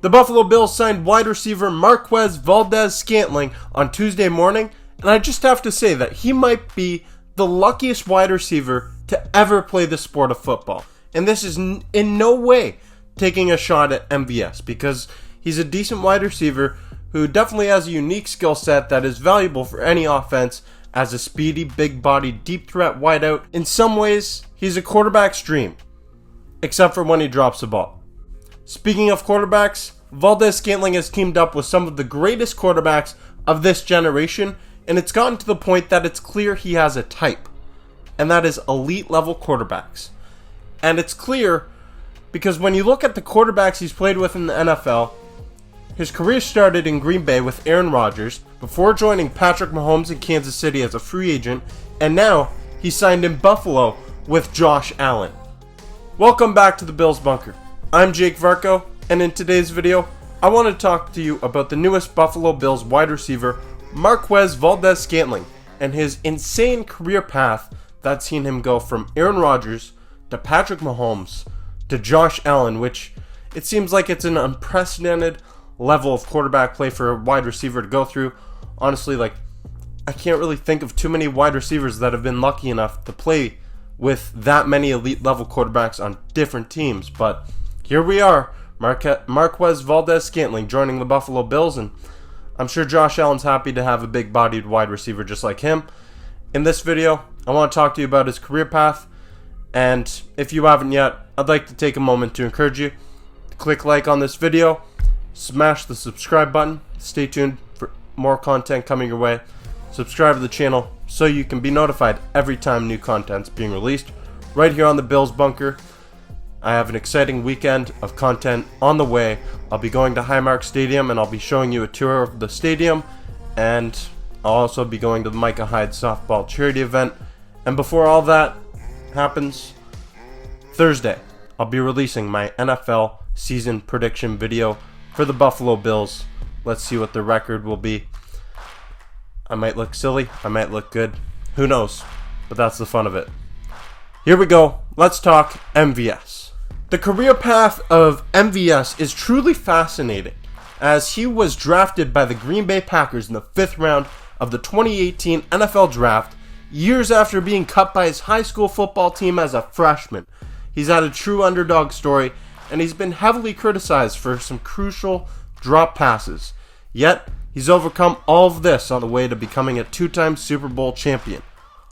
The Buffalo Bills signed wide receiver Marquez Valdes-Scantling on Tuesday morning, and I just have to say that he might be the luckiest wide receiver to ever play the sport of football. And this is in no way taking a shot at MVS, because he's a decent wide receiver who definitely has a unique skill set that is valuable for any offense as a speedy, big-bodied, deep threat wideout. In some ways, he's a quarterback's dream, except for when he drops the ball. Speaking of quarterbacks, Valdes-Scantling has teamed up with some of the greatest quarterbacks of this generation, and it's gotten to the point that it's clear he has a type, and that is elite-level quarterbacks. And it's clear because when you look at the quarterbacks he's played with in the NFL, his career started in Green Bay with Aaron Rodgers before joining Patrick Mahomes in Kansas City as a free agent, and now he signed in Buffalo with Josh Allen. Welcome back to the Bills Bunker. I'm Jake Varco, and in today's video, I want to talk to you about the newest Buffalo Bills wide receiver, Marquez Valdes-Scantling, and his insane career path that's seen him go from Aaron Rodgers to Patrick Mahomes to Josh Allen, which it seems like it's an unprecedented level of quarterback play for a wide receiver to go through. Honestly, I can't really think of too many wide receivers that have been lucky enough to play with that many elite level quarterbacks on different teams, but here we are, Marquez Valdes-Scantling joining the Buffalo Bills, and I'm sure Josh Allen's happy to have a big-bodied wide receiver just like him. In this video, I want to talk to you about his career path, and if you haven't yet, I'd like to take a moment to encourage you to click like on this video, smash the subscribe button, stay tuned for more content coming your way, subscribe to the channel so you can be notified every time new content's being released right here on the Bills Bunker. I have an exciting weekend of content on the way. I'll be going to Highmark Stadium and I'll be showing you a tour of the stadium, and I'll also be going to the Micah Hyde softball charity event. And before all that happens, Thursday, I'll be releasing my NFL season prediction video for the Buffalo Bills. Let's see what the record will be. I might look silly, I might look good, who knows, but that's the fun of it. Here we go, let's talk MVS. The career path of MVS is truly fascinating, as he was drafted by the Green Bay Packers in the 5th round of the 2018 NFL Draft, years after being cut by his high school football team as a freshman. He's had a true underdog story, and he's been heavily criticized for some crucial drop passes. Yet, he's overcome all of this on the way to becoming a 2-time Super Bowl champion.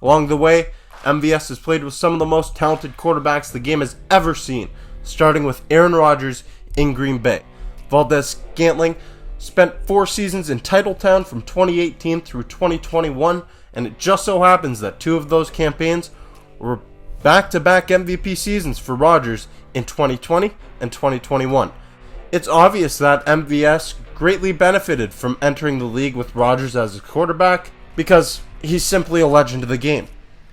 Along the way, MVS has played with some of the most talented quarterbacks the game has ever seen, starting with Aaron Rodgers in Green Bay. Valdes-Scantling spent 4 seasons in Titletown from 2018 through 2021, and it just so happens that 2 of those campaigns were back-to-back MVP seasons for Rodgers in 2020 and 2021. It's obvious that MVS greatly benefited from entering the league with Rodgers as his quarterback, because he's simply a legend of the game.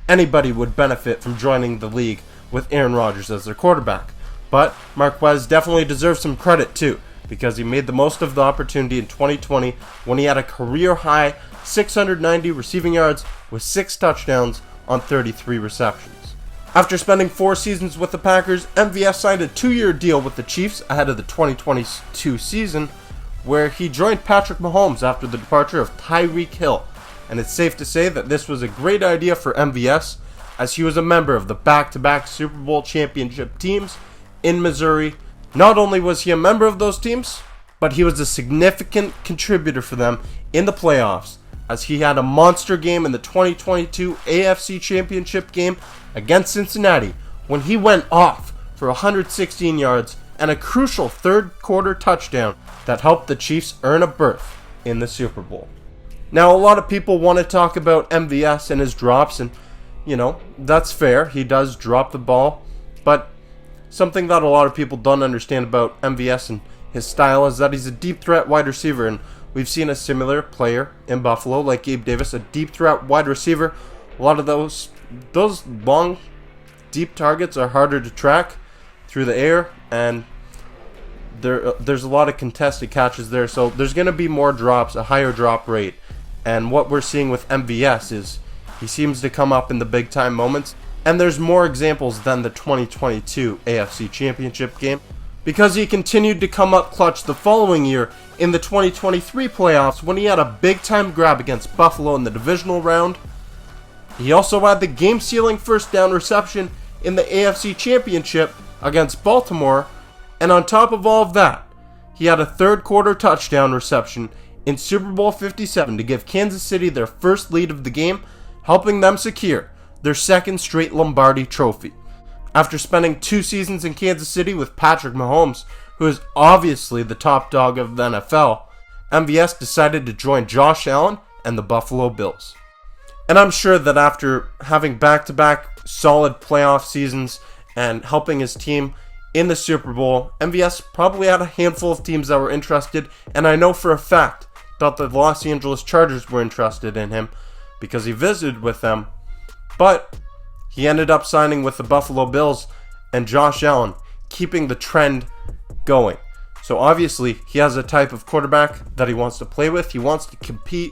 Anybody would benefit from joining the league with Aaron Rodgers as their quarterback. But Marquez definitely deserves some credit too, because he made the most of the opportunity in 2020 when he had a career-high 690 receiving yards with 6 touchdowns on 33 receptions. After spending 4 seasons with the Packers, MVS signed a 2-year deal with the Chiefs ahead of the 2022 season, where he joined Patrick Mahomes after the departure of Tyreek Hill. And it's safe to say that this was a great idea for MVS, as he was a member of the back-to-back Super Bowl championship teams in Missouri. Not only was he a member of those teams, but he was a significant contributor for them in the playoffs, as he had a monster game in the 2022 AFC Championship game against Cincinnati when he went off for 116 yards and a crucial third-quarter touchdown that helped the Chiefs earn a berth in the Super Bowl. Now, a lot of people want to talk about MVS and his drops, and, that's fair. He does drop the ball, but something that a lot of people don't understand about MVS and his style is that he's a deep threat wide receiver, and we've seen a similar player in Buffalo like Gabe Davis, a deep threat wide receiver. A lot of those long, deep targets are harder to track through the air, and there's a lot of contested catches there, so there's going to be more drops, a higher drop rate. And what we're seeing with MVS is he seems to come up in the big time moments, and there's more examples than the 2022 AFC Championship game. because he continued to come up clutch the following year in the 2023 playoffs when he had a big-time grab against Buffalo in the divisional round. He also had the game-sealing first down reception in the AFC Championship against Baltimore, and on top of all of that, he had a third-quarter touchdown reception in Super Bowl 57 to give Kansas City their first lead of the game, helping them secure their second straight Lombardi trophy. After spending 2 seasons in Kansas City with Patrick Mahomes, who is obviously the top dog of the NFL, MVS decided to join Josh Allen and the Buffalo Bills. And I'm sure that after having back-to-back solid playoff seasons and helping his team in the Super Bowl, MVS probably had a handful of teams that were interested, and I know for a fact that the Los Angeles Chargers were interested in him because he visited with them, but he ended up signing with the Buffalo Bills and Josh Allen, keeping the trend going. So obviously, he has a type of quarterback that he wants to play with, he wants to compete,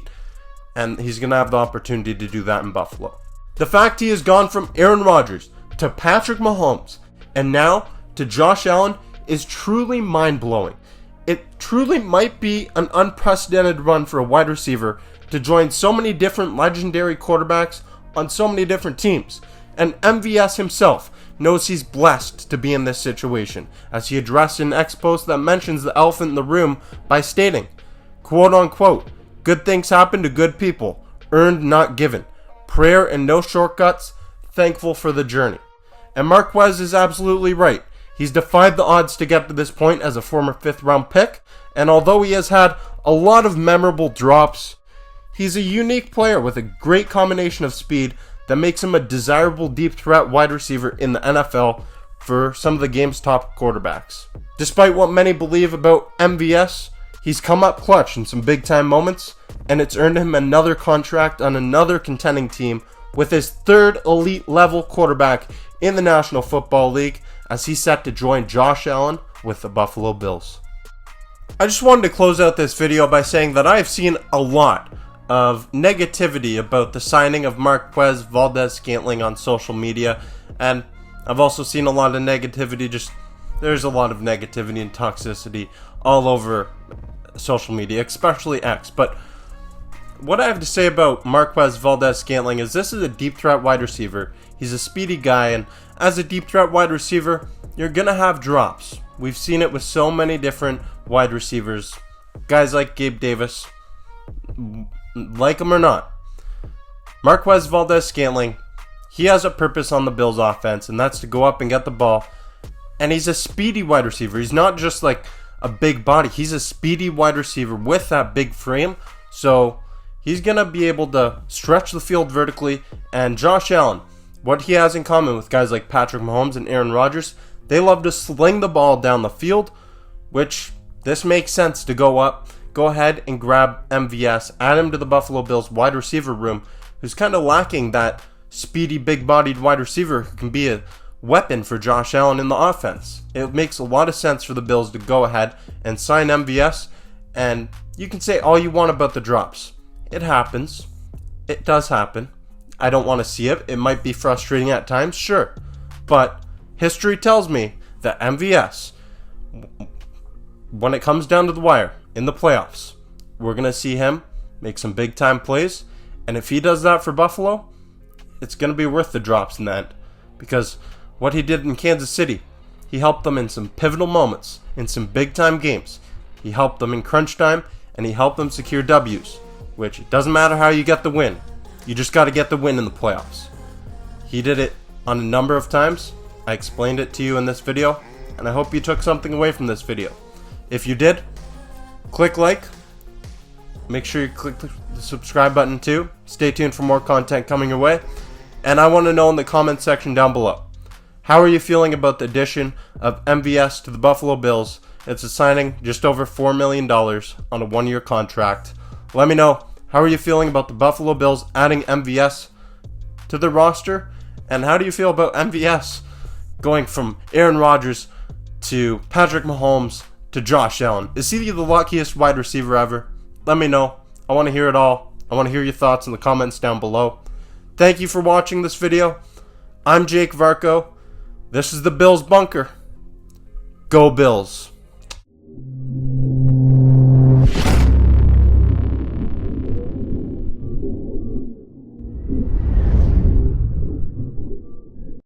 and he's going to have the opportunity to do that in Buffalo. The fact he has gone from Aaron Rodgers to Patrick Mahomes and now to Josh Allen is truly mind-blowing. It truly might be an unprecedented run for a wide receiver to join so many different legendary quarterbacks on so many different teams. And MVS himself knows he's blessed to be in this situation, as he addressed an ex-post that mentions the elephant in the room by stating, quote-unquote, "Good things happen to good people, earned not given. Prayer and no shortcuts, thankful for the journey." And Marquez is absolutely right. He's defied the odds to get to this point as a former 5th-round pick, and although he has had a lot of memorable drops, he's a unique player with a great combination of speed that makes him a desirable deep threat wide receiver in the NFL for some of the game's top quarterbacks. Despite what many believe about MVS, he's come up clutch in some big-time moments, and it's earned him another contract on another contending team with his 3rd elite-level quarterback in the National Football League, as he's set to join Josh Allen with the Buffalo Bills. I just wanted to close out this video by saying that I've seen a lot of negativity about the signing of Marquez Valdes-Scantling on social media, and I've also seen a lot of negativity, there's a lot of negativity and toxicity all over social media, especially X. But what I have to say about Marquez Valdes-Scantling is this is a deep threat wide receiver. He's a speedy guy, and as a deep threat wide receiver, you're going to have drops. We've seen it with so many different wide receivers. Guys like Gabe Davis, like him or not. Marquez Valdes-Scantling, he has a purpose on the Bills offense, and that's to go up and get the ball. And he's a speedy wide receiver. He's not just like a big body. He's a speedy wide receiver with that big frame. So he's going to be able to stretch the field vertically. And Josh Allen, what he has in common with guys like Patrick Mahomes and Aaron Rodgers, they love to sling the ball down the field, which this makes sense to go ahead and grab MVS, add him to the Buffalo Bills wide receiver room, who's kind of lacking that speedy, big-bodied wide receiver who can be a weapon for Josh Allen in the offense. It makes a lot of sense for the Bills to go ahead and sign MVS, and you can say all you want about the drops. It happens. It does happen. I don't want to see it. It might be frustrating at times, sure. But history tells me that MVS, when it comes down to the wire in the playoffs, we're going to see him make some big-time plays. And if he does that for Buffalo, it's going to be worth the drops in the end. Because what he did in Kansas City, he helped them in some pivotal moments, in some big-time games. He helped them in crunch time, and he helped them secure W's, which it doesn't matter how you get the win. You just got to get the win in the playoffs. He did it on a number of times. I explained it to you in this video, and I hope you took something away from this video. If you did, click like. Make sure you click the subscribe button too. Stay tuned for more content coming your way. And I want to know in the comment section down below, how are you feeling about the addition of MVS to the Buffalo Bills? It's a signing just over $4 million on a 1-year contract. Let me know, how are you feeling about the Buffalo Bills adding MVS to the roster? And how do you feel about MVS going from Aaron Rodgers to Patrick Mahomes to Josh Allen? Is he the luckiest wide receiver ever? Let me know. I want to hear it all. I want to hear your thoughts in the comments down below. Thank you for watching this video. I'm Jake Varco. This is the Bills Bunker. Go Bills.